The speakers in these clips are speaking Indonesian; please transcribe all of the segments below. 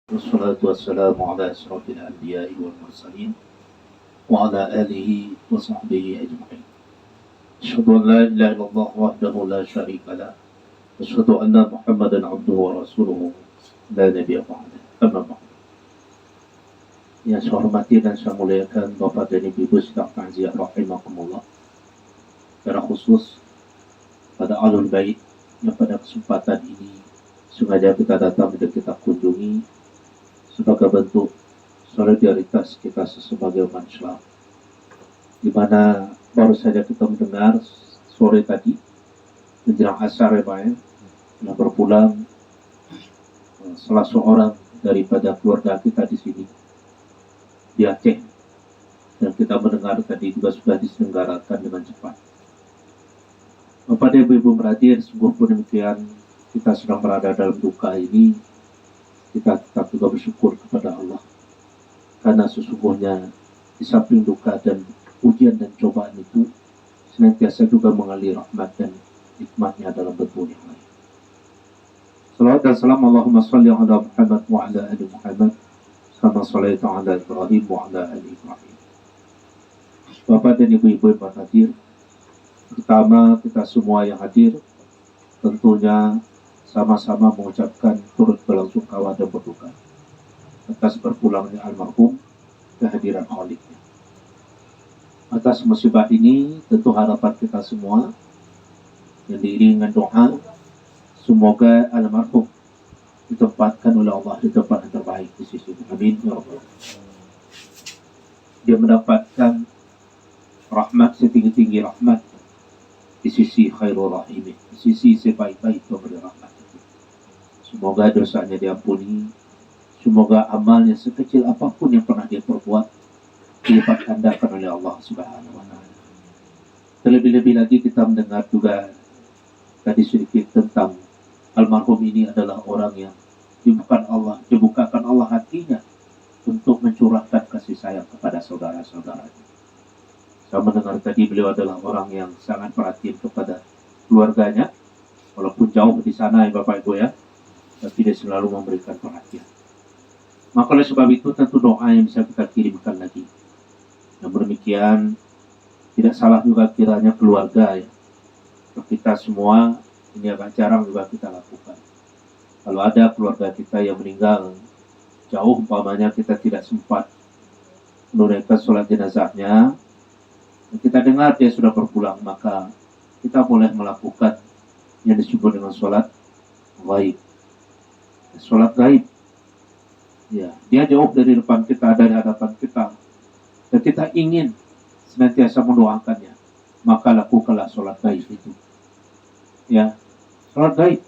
والصلاة والسلام على أشرف الأنبياء والمرسلين وعلى آله وصحبه أجمعين. أشهد أن لا إله إلا الله وحده لا شريك له أشهد أن محمدا عبده ورسوله لا نبي بعده. أما بعد. Yang saya hormati dan saya muliakan Bapak dan Ibu sedang takziah rahimakumullah. Secara khusus pada Ahlul Bait yang pada kesempatan ini sengaja kita datang dan kita kunjungi sebagai bentuk solidaritas kita sebagai umat Islam, di mana baru saja kita mendengar sore tadi menjelang asar yang berpulang salah seorang daripada keluarga kita di sini di Aceh, dan kita mendengar tadi juga sudah diselenggarakan dengan cepat. Bapak dan Ibu berhadir, sungguh pun demikian kita sedang berada dalam duka ini, kita tetap juga bersyukur kepada Allah, karena sesungguhnya di samping duka dan ujian dan cobaan itu senantiasa juga mengalir rahmat dan hikmatnya dalam bentuk yang lain. Salawat dan salam Allahumma salli ala Muhammad wa ala ali Muhammad kama shallaita ala Ibrahim wa ala ali Ibrahim. Bapak dan Ibu-ibu yang hadir, pertama kita semua yang hadir tentunya sama-sama mengucapkan turut belasungkawa dan berduka atas berpulangnya almarhum kehadiran Khalidnya. Atas musibah ini tentu harapan kita semua yang diiringi dengan doa, semoga almarhum ditempatkan oleh Allah di tempat yang terbaik di sisi. Amin ya rabbal alamin. Dia mendapatkan rahmat setinggi-tinggi rahmat di sisi khairul rahimin, di sisi sebaik-baik pemberi rahmat itu. Semoga dosanya diampuni, semoga amalnya sekecil apapun yang pernah dia perbuat dilipat gandakan oleh Allah Subhanahu wa taala. Terlebih-lebih lagi kita mendengar juga tadi sedikit tentang almarhum ini adalah orang yang dibukakan Allah hatinya untuk mencurahkan kasih sayang kepada saudara-saudaranya. Saya mendengar tadi beliau adalah orang yang sangat perhatian kepada keluarganya, walaupun jauh di sana ya Bapak Ibu ya, tapi dia selalu memberikan perhatian. Maka oleh sebab itu tentu doa yang bisa kita kirimkan lagi. Namun demikian tidak salah juga kiranya keluarga ya, kita semua ini agak jarang juga kita lakukan. Kalau ada keluarga kita yang meninggal jauh, umpamanya kita tidak sempat menunaikan sholat jenazahnya, kita dengar dia sudah berpulang, maka kita boleh melakukan yang disebut dengan sholat gaib. Sholat gaib, ya, dia jauh dari depan kita, dari hadapan kita, dan kita ingin senantiasa mendoakannya, maka lakukanlah sholat gaib itu. Ya, sholat gaib.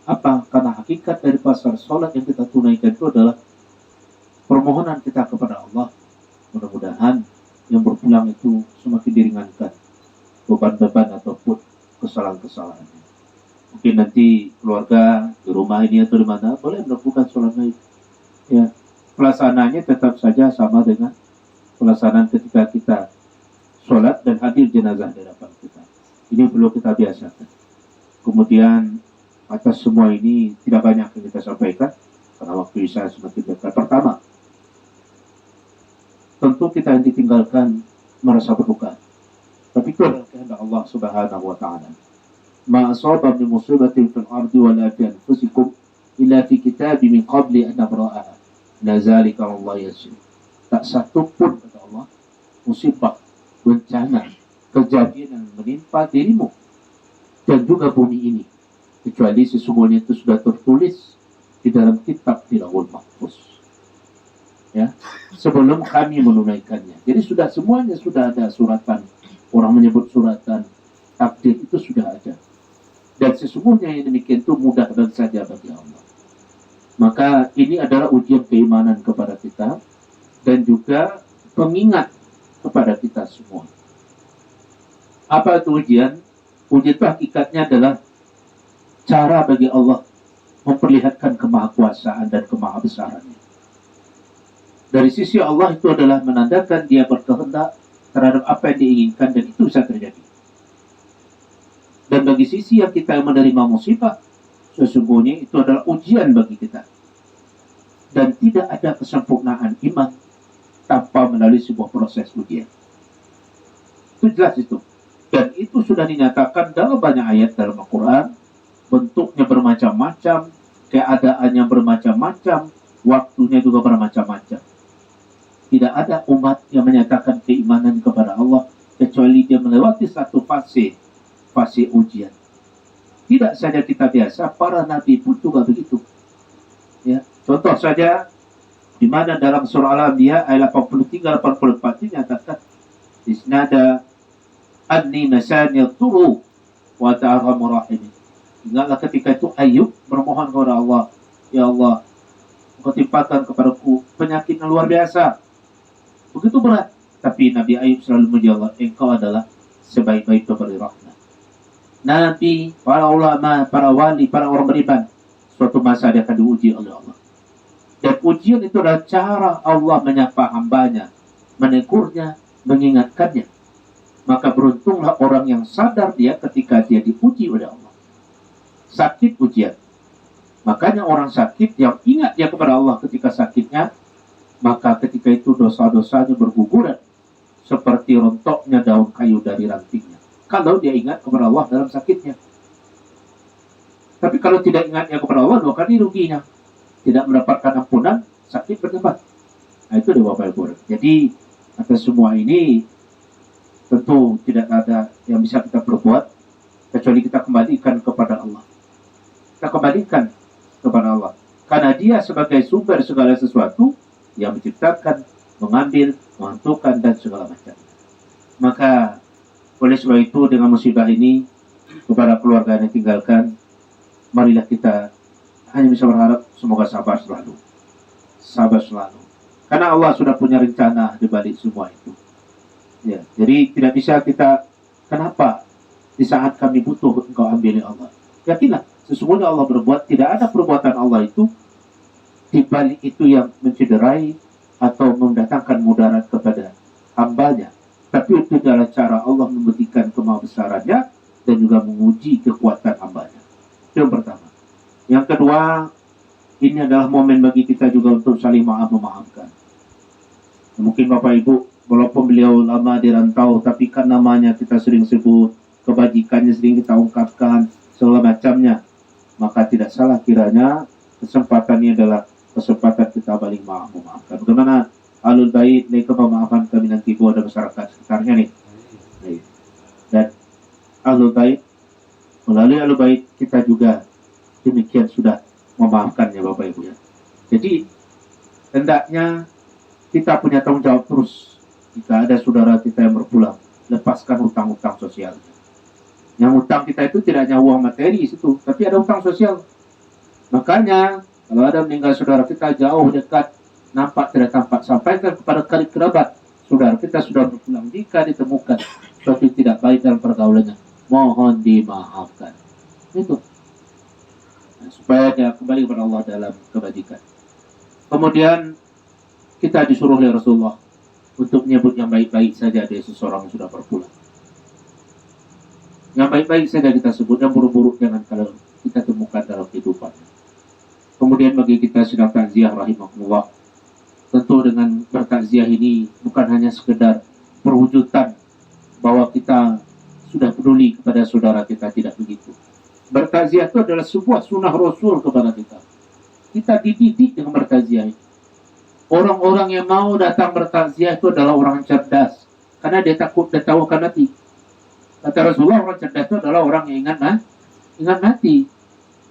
Apa? Karena hakikat dari pasar sholat yang kita tunaikan itu adalah permohonan kita kepada Allah. Mudah-mudahan yang berpulang itu semakin diringankan beban-beban ataupun kesalahan-kesalahannya. Mungkin nanti keluarga di rumah ini atau di mana boleh melakukan sholat gaib. Ya, pelaksanaannya tetap saja sama dengan pelaksanaan ketika kita sholat dan hadir jenazah di depan kita. Ini perlu kita biasakan. Kemudian atas semua ini tidak banyak yang kita sampaikan karena waktu saya semakin dekat. Pertama, tentu kita yang ditinggalkan merasa berduka, tapi itu adalah kehendak Allah Subhanahu wa taala. Ma asaba min musibatin fil ardi wa la fi anfusikum illa fi kitabin min qabli an nabra'aha. Nazalika Allah yasir. Tak satu pun kata Allah musibah, bencana, kejadian yang menimpa dirimu dan juga bumi ini, kecuali sesungguhnya itu sudah tertulis di dalam kitab di Lauhul Mahfuz. Ya, sebelum kami menunaikannya. Jadi semuanya sudah ada suratan. Orang menyebut suratan takdir itu sudah ada. Dan sesungguhnya yang demikian itu mudah dan saja bagi Allah. Maka ini adalah ujian keimanan kepada kita dan juga pengingat kepada kita semua. Apa itu ujian? Ujian itu hakikatnya adalah cara bagi Allah memperlihatkan kemahakuasaan dan kemahabesarannya. Dari sisi Allah itu adalah menandakan dia berkehendak terhadap apa yang diinginkan, dan itu bisa terjadi. Dan bagi sisi yang kita menerima musibah, sesungguhnya itu adalah ujian bagi kita. Dan tidak ada kesempurnaan iman tanpa melalui sebuah proses ujian. Itu jelas itu. Dan itu sudah dinyatakan dalam banyak ayat dalam Al-Quran. Bentuknya bermacam-macam, keadaannya bermacam-macam, waktunya juga bermacam-macam. Tidak ada umat yang menyatakan keimanan kepada Allah kecuali dia melewati satu fase ujian. Tidak saja kita biasa, para nabi pun juga begitu. Ya, contoh saja di mana dalam surah Al-Anbiya ayat 83-84 dinyatakan di sini ada anni masani turu wa ta'arhamu rahimin. Ingatlah ketika itu Ayub bermohon kepada Allah, ya Allah, Engkau timpakan kepadaku penyakit yang luar biasa, begitu berat. Tapi Nabi Ayub selalu menjawab, Engkau adalah sebaik-baik pemberi rahmat. Nabi, para ulama, para wali, para orang beriman, suatu masa dia akan diuji oleh Allah. Dan ujian itu adalah cara Allah menyapa hambanya, menegurnya, mengingatkannya. Maka beruntunglah orang yang sadar dia ketika dia diuji oleh Allah. Sakit ujian. Makanya orang sakit yang ingat dia kepada Allah ketika sakitnya, maka ketika itu dosa-dosanya berguguran seperti rontoknya daun kayu dari rantingnya. Kalau dia ingat kepada Allah dalam sakitnya. Tapi kalau tidak ingatnya kepada Allah, 2 kali ruginya. Tidak mendapatkan ampunan, sakit bertambah. Nah, itu dia Bapak Ibu. Jadi atas semua ini tentu tidak ada yang bisa kita perbuat kecuali kita kembalikan kepada Allah. Kita kembalikan kepada Allah. Karena dia sebagai sumber segala sesuatu yang menciptakan, mengambil, menentukan, dan segala macam. Maka oleh sebab itu dengan musibah ini kepada keluarga yang ditinggalkan, marilah kita hanya bisa berharap semoga sabar selalu. Sabar selalu. Karena Allah sudah punya rencana di balik semua itu. Ya, jadi tidak bisa kita, kenapa di saat kami butuh engkau ambil Allah. Yakinlah, sesungguhnya Allah berbuat, tidak ada perbuatan Allah itu di balik itu yang mencederai atau mendatangkan mudarat kepada hambanya. Tapi itu adalah cara Allah membuktikan kemahabesarannya dan juga menguji kekuatan hambanya. Itu yang pertama. Yang kedua, ini adalah momen bagi kita juga untuk saling memaafkan. Mungkin Bapak Ibu, walaupun beliau lama di rantau, tapi kan namanya kita sering sebut, kebajikannya sering kita ungkapkan, segala macamnya. Maka tidak salah kiranya kesempatan ini adalah kesempatan kita paling memaafkan. Bagaimana Ahlul Bait mereka memaafkan kami nanti kepada masyarakat sekitarnya nih. Dan Ahlul Bait, melalui Ahlul Bait kita juga demikian sudah memaafkannya Bapak Ibu ya. Jadi hendaknya kita punya tanggung jawab terus. Jika ada saudara kita yang berpulang, lepaskan hutang-hutang sosial. Yang hutang kita itu tidak hanya uang materi situ, tapi ada hutang sosial. Makanya kalau ada meninggal saudara kita jauh dekat, nampak tidak tampak, sampaikan kepada karib kerabat, saudara kita sudah berpulang. Jika ditemukan sesuatu tidak baik dalam pergaulannya, mohon dimaafkan. Itu. Nah, supaya dia kembali kepada Allah dalam kebajikan. Kemudian kita disuruh oleh Rasulullah untuk menyebut yang baik-baik saja dari seseorang yang sudah berpulang. Yang baik-baik saja kita sebut, yang buruk-buruk jangan kalau kita temukan dalam kehidupan. Kemudian bagi kita sedang takziah rahimahullah, tentu dengan bertakziah ini bukan hanya sekedar perwujudan bahwa kita sudah peduli kepada saudara kita, tidak begitu. Bertakziah itu adalah sebuah sunnah Rasul kepada kita. Kita dididik dengan bertakziah. Orang-orang yang mau datang bertakziah itu adalah orang cerdas, karena dia takut, dia tahu akan mati. Kata Rasulullah, orang cerdas itu adalah orang yang ingat mati.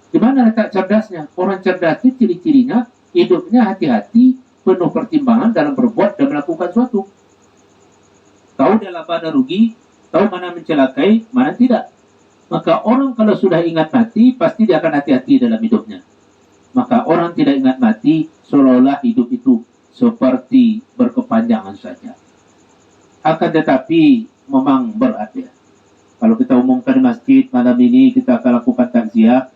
Di mana letak cerdasnya? Orang cerdas itu ciri-cirinya hidupnya hati-hati, penuh pertimbangan dalam berbuat dan melakukan sesuatu. Tahu dia laba dan rugi, tahu mana mencelakai, mana tidak. Maka orang kalau sudah ingat mati, pasti dia akan hati-hati dalam hidupnya. Maka orang tidak ingat mati, seolah-olah hidup itu seperti berkepanjangan saja. Akan tetapi memang berat ya. Kalau kita umumkan di masjid malam ini kita akan lakukan takziah,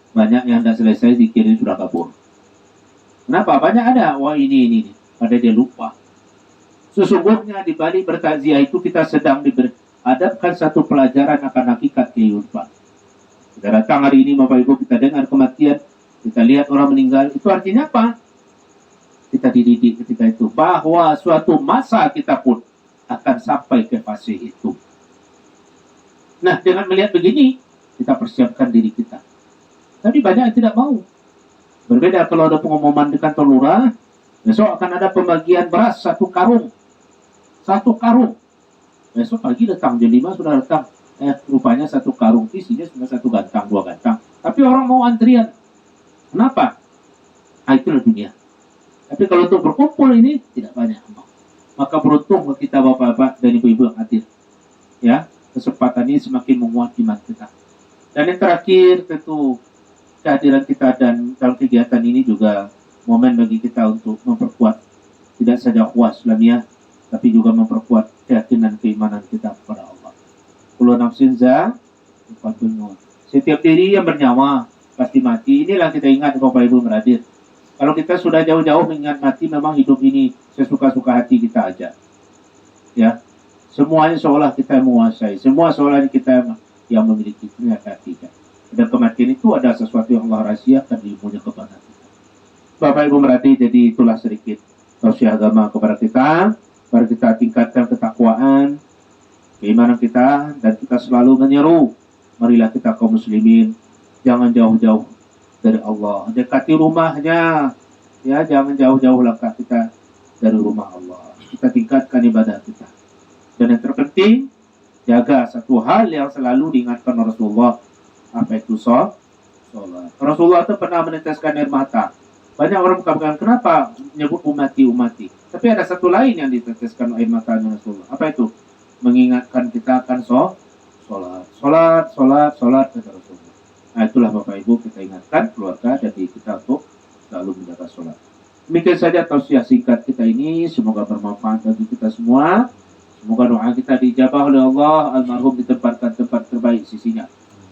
banyak yang tidak selesai zikir ini sudah kabur. Kenapa? Banyak ada, wah ini. Pada dia lupa. Sesungguhnya di balik bertakziah itu kita sedang dihadapkan satu pelajaran akan hakikat kehidupan. Kita datang hari ini Bapak Ibu, kita dengar kematian, kita lihat orang meninggal, itu artinya apa? kita dididik ketika itu, bahwa suatu masa kita pun akan sampai ke fase itu. Nah, dengan melihat begini, kita persiapkan diri kita. Tapi banyak yang tidak mau. Berbeda kalau ada pengumuman di kantor lurah, besok akan ada pembagian beras 1 karung. 1 karung. Besok pagi datang, jam 5 sudah datang. Rupanya 1 karung isinya sudah 1 gantang, 2 gantang. Tapi orang mau antrian. Kenapa? Itulah dunia. Tapi kalau untuk berkumpul ini tidak banyak. Maka beruntung kita bapak-bapak dan ibu-ibu yang hadir. Ya, kesempatan ini semakin menguat iman kita. Dan yang terakhir tentu kehadiran kita dan dalam kegiatan ini juga momen bagi kita untuk memperkuat tidak saja ukhuwah Islamiyah, tapi juga memperkuat keyakinan keimanan kita kepada Allah. Kullu nafsin za'iqatul maut. Setiap diri yang bernyawa pasti mati. Inilah kita ingat Bapak Ibu beradir. Kalau kita sudah jauh-jauh mengingat mati, memang hidup ini sesuka-suka hati kita aja. Ya, semuanya seolah kita menguasai, semua seolah kita yang memiliki, ternyata tidak. Dan kematian itu ada sesuatu yang Allah rahasiakan di ilmunya kepada kita. Bapak Ibu berarti, jadi itulah sedikit tausiah agama kepada kita. Mari kita tingkatkan ketakwaan, keimanan kita, dan kita selalu menyeru, marilah kita kaum muslimin, jangan jauh-jauh dari Allah, dekati rumahnya, ya, jangan jauh-jauh langkah kita dari rumah Allah. Kita tingkatkan ibadah kita. Dan yang terpenting, jaga satu hal yang selalu diingatkan Rasulullah, apa itu sholat. Rasulullah itu pernah meneteskan air mata. Banyak orang berkata, kenapa menyebut umati? Tapi ada satu lain yang diteteskan air matanya Rasulullah. Apa itu? Mengingatkan kita akan sholat, kata Rasulullah. Nah, itulah Bapak Ibu, kita ingatkan keluarga dan diri kita untuk selalu menjaga sholat. Demikian saja tausiah singkat kita ini. Semoga bermanfaat bagi kita semua. Semoga doa kita dijabah oleh Allah. Almarhum ditempatkan tempat terbaik sisinya.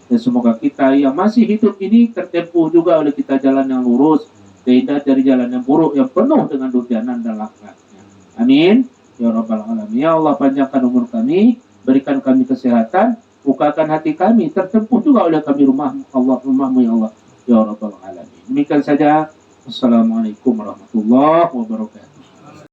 Dan semoga kita yang masih hidup ini tertempuh juga oleh kita jalan yang lurus, terhindar dari jalan yang buruk yang penuh dengan durjana dan laknatnya. Amin. Ya Rabbal Alamin. Ya Allah, panjangkan umur kami, berikan kami kesehatan, bukakan hati kami, tertempuh juga oleh kami rumahmu ya Allah, ya Rabbal Alamin. Demikian saja. Assalamualaikum warahmatullahi wabarakatuh.